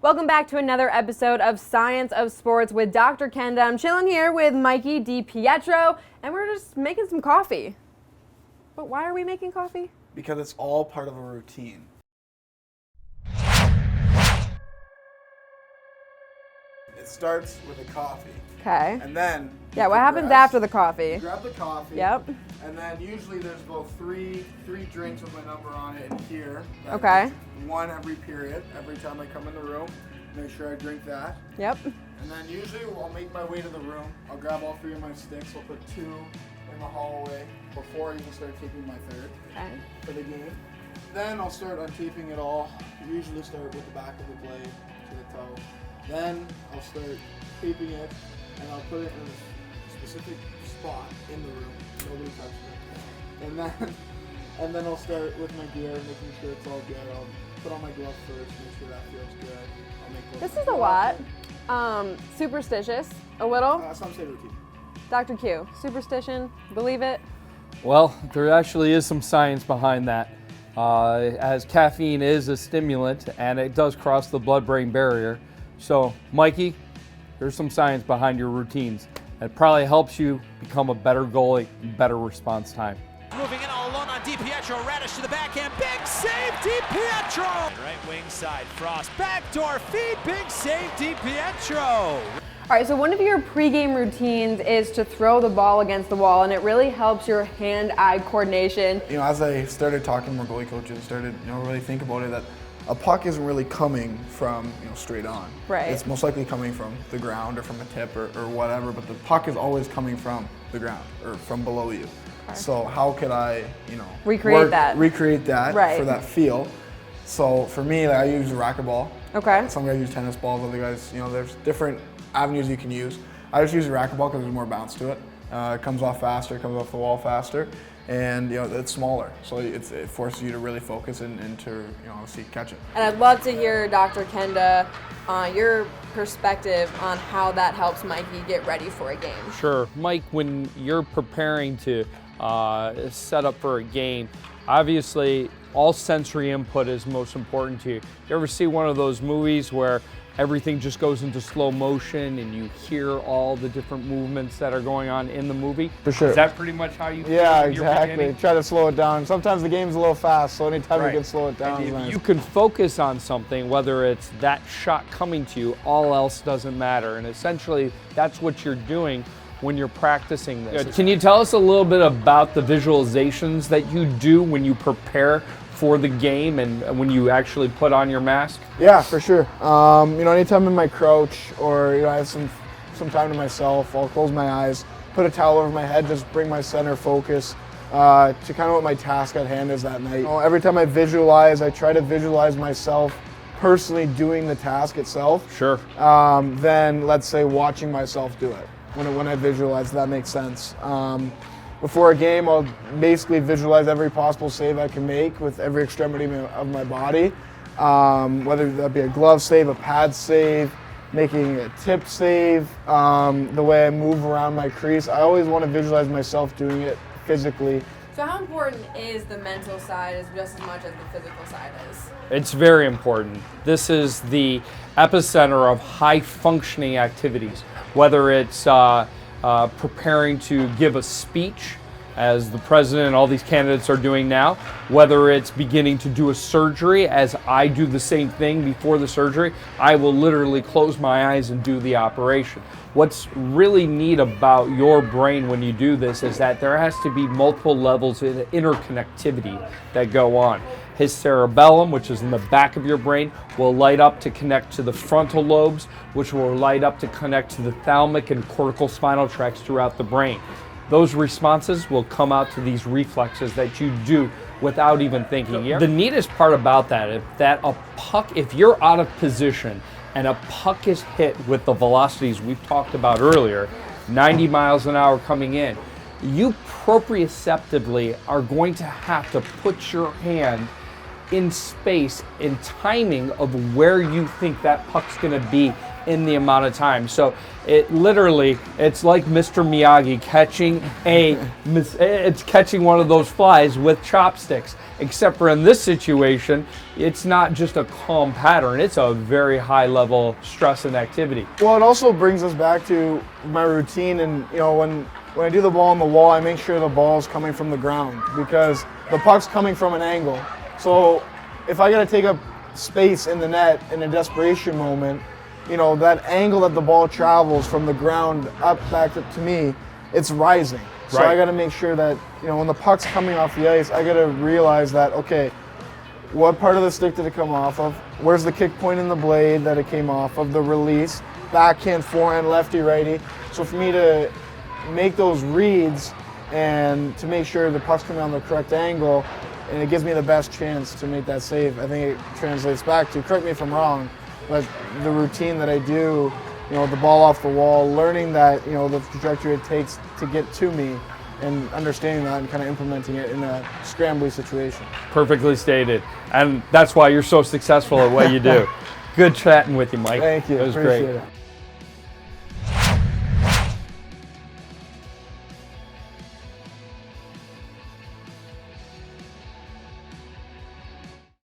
Welcome back to another episode of Science of Sports with Dr. Kenda. I'm chilling here with Mikey DiPietro, and we're just making some coffee. But why are we making coffee? Because it's all part of a routine. It starts with a coffee. Okay. And then yeah, what happens after the coffee? You grab the coffee. Yep. And then usually there's about three drinks with my number on it in here. Okay. One every period. Every time I come in the room, make sure I drink that. Yep. And then usually I'll make my way to the room. I'll grab all three of my sticks. I'll put two in the hallway before I even start taking my third for the game. Then I'll start untaping it all. I usually start with the back of the blade to the toe. Then I'll start taping it, and I'll put it in a specific spot in the room. Nobody touches it. And then I'll start with my gear, making sure it's all good. I'll put on my glove first, make sure that feels good. I'll make this is a lot. Superstitious, a little. Some say routine. Dr. Q, superstition, believe it? Well, there actually is some science behind that. As caffeine is a stimulant and it does cross the blood-brain barrier. So, Mikey, there's some science behind your routines. It probably helps you become a better goalie, better response time. Moving in all alone on DiPietro, Radish to the backhand, big save, DiPietro! Right wing side, Frost, backdoor feed, big save, DiPietro! All right, so one of your pregame routines is to throw the ball against the wall, and it really helps your hand-eye coordination. You know, as I started talking to more goalie coaches, started really think about it, that a puck isn't really coming from straight on. Right. It's most likely coming from the ground or from a tip or whatever, but the puck is always coming from the ground or from below you. Okay. So how could I, recreate that right. For that feel? So for me, I use a racquetball. Okay. Some guys use tennis balls. Other guys, there's different avenues you can use. I just use a racquetball because there's more bounce to it. It comes off faster, it comes off the wall faster, and it's smaller, so it forces you to really focus and to obviously catch it. And I'd love to hear, Dr. Kenda, your perspective on how that helps Mikey get ready for a game. Sure, Mike, when you're preparing to set up for a game, obviously all sensory input is most important to you. You ever see one of those movies where everything just goes into slow motion and you hear all the different movements that are going on in the movie? For sure. Is that pretty much how you feel? Yeah, exactly. Try to slow it down. Sometimes the game's a little fast, so anytime right. you can slow it down is nice. You can focus on something, whether it's that shot coming to you, all else doesn't matter. And essentially, that's what you're doing when you're practicing this. Can you tell us a little bit about the visualizations that you do when you prepare for the game and when you actually put on your mask? Yeah, for sure. Anytime I'm in my crouch or I have some time to myself, I'll close my eyes, put a towel over my head, just bring my center focus to kind of what my task at hand is that night. Every time I visualize, I try to visualize myself personally doing the task itself. Sure. Then let's say watching myself do it. When I visualize, that makes sense. Before a game, I'll basically visualize every possible save I can make with every extremity of my body, whether that be a glove save, a pad save, making a tip save, the way I move around my crease. I always want to visualize myself doing it physically. So how important is the mental side as just as much as the physical side is? It's very important. This is the epicenter of high-functioning activities, whether it's preparing to give a speech, as the president and all these candidates are doing now, whether it's beginning to do a surgery, as I do the same thing before the surgery. I will literally close my eyes and do the operation. What's really neat about your brain when you do this is that there has to be multiple levels of interconnectivity that go on. His cerebellum, which is in the back of your brain, will light up to connect to the frontal lobes, which will light up to connect to the thalamic and cortical spinal tracts throughout the brain. Those responses will come out to these reflexes that you do without even thinking. The neatest part about that is that a puck, if you're out of position and a puck is hit with the velocities we've talked about earlier, 90 miles an hour coming in, you proprioceptively are going to have to put your hand in space, in timing of where you think that puck's going to be in the amount of time. So it literally, it's like Mr. Miyagi catching one of those flies with chopsticks. Except for in this situation, it's not just a calm pattern, it's a very high level stress and activity. Well, it also brings us back to my routine, and when I do the ball on the wall, I make sure the ball is coming from the ground because the puck's coming from an angle. So if I gotta take up space in the net in a desperation moment, that angle that the ball travels from the ground back up to me, it's rising. So Right. I got to make sure that, when the puck's coming off the ice, I got to realize that, okay, what part of the stick did it come off of? Where's the kick point in the blade that it came off of? The release, backhand, forehand, lefty, righty. So for me to make those reads and to make sure the puck's coming on the correct angle, and it gives me the best chance to make that save. I think it translates back to, correct me if I'm wrong, but the routine that I do, the ball off the wall, learning that, the trajectory it takes to get to me and understanding that and kind of implementing it in a scrambly situation. Perfectly stated. And that's why you're so successful at what you do. Good chatting with you, Mike. Thank you. It was Appreciate great. it.